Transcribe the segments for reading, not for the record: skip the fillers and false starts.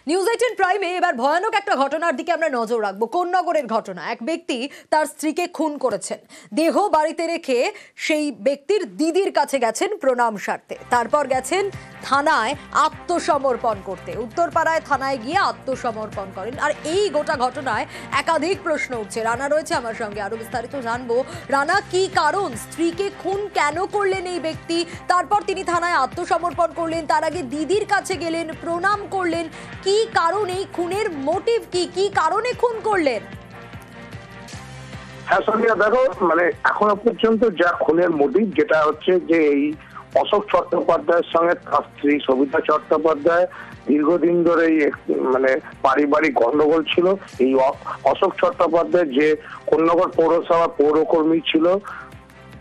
News 18 প্রাইমে এবার ভয়ানক একটা ঘটনার দিকে আমরা নজর রাখবো। কোন্নগরের ঘটনা। এক ব্যক্তি তার স্ত্রীকে খুন করেছেন। দেহ বাড়িতে রেখে সেই ব্যক্তির দিদির কাছে গেছেন প্রণাম স্বার্থে, তারপর গেছেন থানায় আত্মসমর্পণ করতে। উত্তরপাড়ায় থানায় গিয়ে আত্মসমর্পণ করেন। আর এই গোটা ঘটনায় একাধিক প্রশ্ন উঠছে। রানা রয়েছে আমার সঙ্গে, আরো বিস্তারিত জানবো। রানা, কি কারণ, স্ত্রীকে খুন কেন করলেন এই ব্যক্তি? তারপর তিনি থানায় আত্মসমর্পণ করলেন, তার আগে দিদির কাছে গেলেন, প্রণাম করলেন। কি কারণ, এই খুনের মোটিভ কি? কি কারণে খুন করলেন? হ্যাঁ সোনিয়া, দেখো এখনো পর্যন্ত যা খুনের মোটিভ, যেটা হচ্ছে যে এই অশোক চট্টোপাধ্যায়ের সঙ্গে তার স্ত্রী সবিতা চট্টোপাধ্যায় দীর্ঘদিন ধরে পারিবারিক গন্ডগোল ছিল। এই অশোক চট্টোপাধ্যায় যে কোন্নগর পৌরসভা পৌরকর্মী ছিল,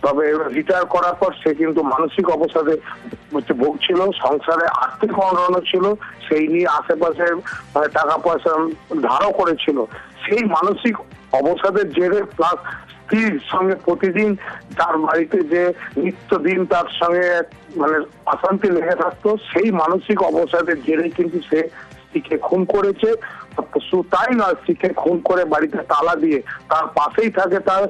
তবে রিটায়ার করার পর সে কিন্তু মানসিক অবসাদে ভুগছিল। সংসারে আর্থিক অনটন ছিল, সেই নিয়ে আশেপাশে টাকা পয়সা ধারও করেছিল। সেই মানসিক অবসাদের জেরে প্লাস স্ত্রীর সঙ্গে প্রতিদিন তার বাড়িতে যে নিত্যদিন তার সঙ্গে অশান্তি লেগে থাকতো, সেই মানসিক অবসাদের জেরে কিন্তু সে স্ত্রীকে খুন করেছে। তাই নয়, স্ত্রীকে খুন করে বাড়িতে তালা দিয়ে তার পাশেই থাকে তার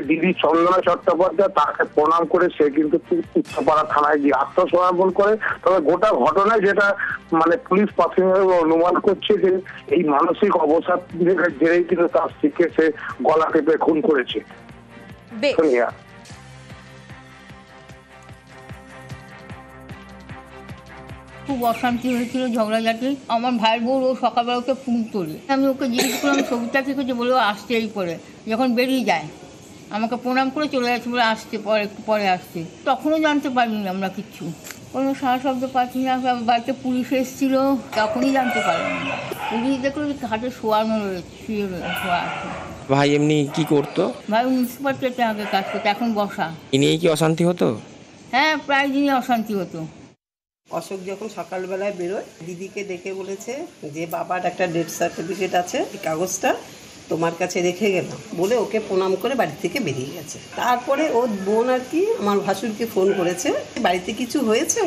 দিদি চন্দনা চট্টোপাধ্যায়, তাকে প্রণাম করে সে কিন্তু উত্তরপাড়া থানায় গিয়ে আত্মসমর্পণ করে। তবে গোটা ঘটনায় যেটা পুলিশ প্রাথমিকভাবে অনুমান করছে যে এই মানসিক অবসাদ জেরেই কিন্তু তার স্ত্রীকে সে গলা টেপে খুন করেছে। খুব অশান্তি হয়েছিল, ঝগড়াঝাটি। আমার ভাইয়ের বউ ও সকালবেলা ওকে ফোন তোলে, আমি ওকে জিজ্ঞেস করলাম সবিতা ঠিক হচ্ছে, বলে আসছে এই করে। যখন বেরিয়ে যায় আমাকে প্রণাম করে চলে যাচ্ছে, বলে আসছে পরে, একটু পরে আসছে। তখনও জানতে পারিনি আমরা কিচ্ছু, কোনো সারা শব্দ পাচ্ছি না। বাড়িতে পুলিশ এসেছিল, তখনই জানতে পারিনি। পুলিশ দেখলো ঘাটে শোয়ানো রয়েছে, শোয়া আছে। ভাই এমনি কি করতো? ভাই মিউনিসিপালিটিতে আগে কাজ করতো, এখন বসা। এ নিয়ে কি অশান্তি হতো? হ্যাঁ, প্রায় দিনই অশান্তি হতো। অশোক যখন সকালবেলায় বেরোয়, দিদিকে ডেকে বলেছে যে বাবার একটা ডেথ সার্টিফিকেট আছে, এই কাগজটা তোমার কাছে রেখে গেলাম, বলে ওকে প্রণাম করে বাড়ি থেকে বেরিয়ে গেছে। তারপরে ওর বোন আর কি আমার ভাসুরকে ফোন করেছে, বাড়িতে কিছু হয়েছে?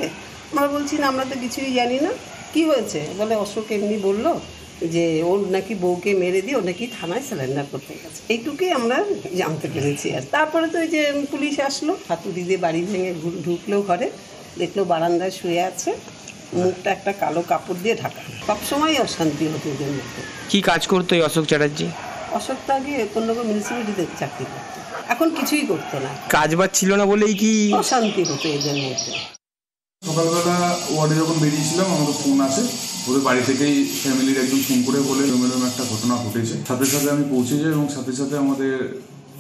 আমরা বলছি না, আমরা তো কিছুই জানি না। কি হয়েছে? বলে অশোক এমনি বললো যে ওর নাকি বউকে মেরে দিয়ে ও নাকি থানায় স্যালেন্ডার করতে গেছে। এইটুকুই আমরা জানতে পেরেছি। আর তারপরে তো ওই যে পুলিশ আসলো, হাতু দিদি বাড়ি ভেঙে ঢুকলো ঘরে, দেখলো বারান্দায় শুয়ে আছে, মুখটা একটা কালো কাপড় দিয়ে ঢাকা। সবসময় অশান্তি হতো এদের মধ্যে। কি কাজ করতো এই অশোক চ্যাটার্জি? অশোক তো আগে কোন্নগর মিউনিসিপ্যালিটিতে চাকরি করতো, এখন কিছুই করতো না। কাজ বাজ ছিল না বলেই কি অশান্তি হতো এদের মধ্যে। সকালবেলা ওয়ার্ডে যখন বেরিয়েছিলাম, আমাদের ফোন আসে, ওদের বাড়ি থেকেই ফ্যামিলির একজন ফোন করে বলে এরকম একটা ঘটনা ঘটেছে। সাথে সাথে আমি পৌঁছে যাই এবং সাথে সাথে আমাদের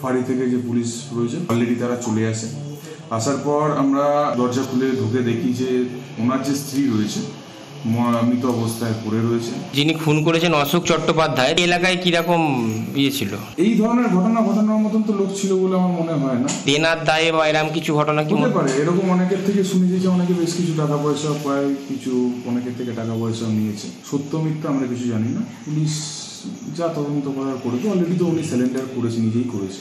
ফাঁড়ি থেকে যে পুলিশ রয়েছে অলরেডি তারা চলে আসে। আসার পর আমরা দরজা খুলে ঢুকে দেখি যে ওনার যে স্ত্রী রয়েছে মৃত অবস্থায় পড়ে রয়েছে। যিনি খুন করেছেন অশোক চট্টোপাধ্যায়, এলাকায় কিরকম ইয়ে ছিল? এই ধরনের ঘটনার মতন তো লোক ছিল বলে আমার মনে হয় না। দেনার দায়ে বা এরকম কিছু ঘটনা কি হতে পারে? এরকম অনেকের থেকে শুনেছি যে অনেকে বেশ কিছু টাকা পয়সা পায়, কিছু অনেকের থেকে টাকা পয়সা নিয়েছে। সত্য মিথ্যা আমরা কিছু জানি না। পুলিশ যা তদন্ত করার করেছে, অলরেডি তো উনি স্যালেন্ডার করেছে, নিজেই করেছে।